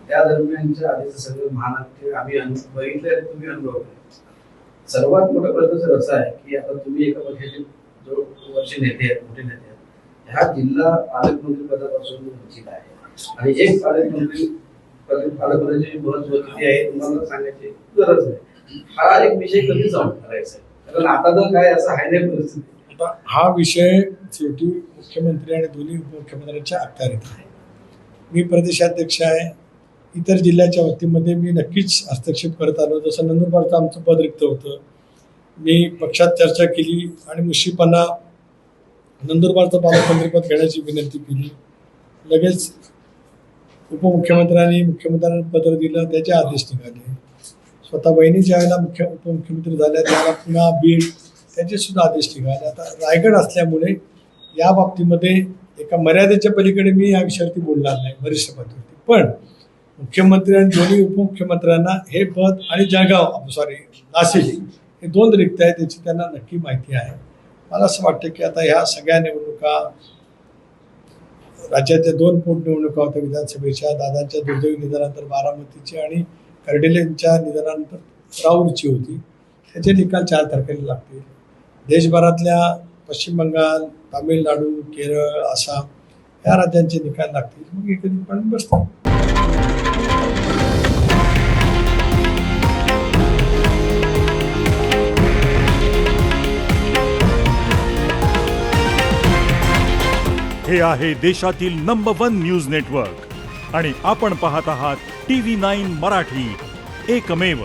त्या दरम्यानच्या आधीचं सगळं महानाट्य आम्ही बघितलंय, तुम्ही अनुभवलंय. सर्वात मोठा प्रश्न सर असा आहे की आता तुम्ही एका पक्षाचे जो वरचे नेते आहेत, मोठे नेते आहेत, ह्या जिल्हा पालकमंत्री पदापासून वंचित आहे आणि एक पालकमंत्र्याचे महत्व किती आहे तुम्हाला सांगायची गरज नाही. हा एक विषय कधी जाऊन करायचा आहे, कारण आता तर काय असं आहे नाही परिस्थिती. आता हा विषय शेवटी मुख्यमंत्री आणि दोन्ही उपमुख्यमंत्र्यांच्या अखत्यारीत आहे. मी प्रदेशाध्यक्ष आहे. इतर जिल्ह्याच्या बाबतीमध्ये मी नक्कीच हस्तक्षेप करत आलो. जसं नंदुरबारचं आमचं पद रिक्त होतं, मी पक्षात चर्चा केली आणि मुश्रीफांना नंदुरबारचं पालकमंत्रीपद घेण्याची विनंती केली. लगेच उपमुख्यमंत्र्यांनी मुख्यमंत्र्यांना पत्र दिलं, त्याचे आदेश निघाले. स्वतः बहिणी ज्या वेळेला उपमुख्यमंत्री झाल्या त्याला पुन्हा बीड, त्याचे सुद्धा आदेश निघाले. आता रायगड असल्यामुळे या बाबतीमध्ये एका मर्यादेच्या पलीकडे मी या विषयावरती बोलणार नाही वरिष्ठ पदावरती. पण मुख्यमंत्री आणि दोन्ही उपमुख्यमंत्र्यांना हे पद आणि नाशिक हे दोन रिक्त आहेत, त्याची त्यांना नक्की माहिती आहे. मला असं वाटतं की आता ह्या सगळ्या निवडणुका, राज्याच्या 2 पोटनिवडणुका होत्या विधानसभेच्या, दादांच्या दुर्दैवी निधनानंतर बारामतीची आणि कर्डिलेंच्या निधनानंतर राऊरची होती. त्याचे निकाल 4 तारखेला लागतील. देशभरातल्या पश्चिम बंगाल, तामिळनाडू, केरळ, आसाम या राज्यांचे निकाल लागतील. मग एकत्रितपणे बसतील. हे आहे देशातील नंबर 1 न्यूज नेटवर्क आणि आपण पाहत आहात TV9 मराठी, एकमेव.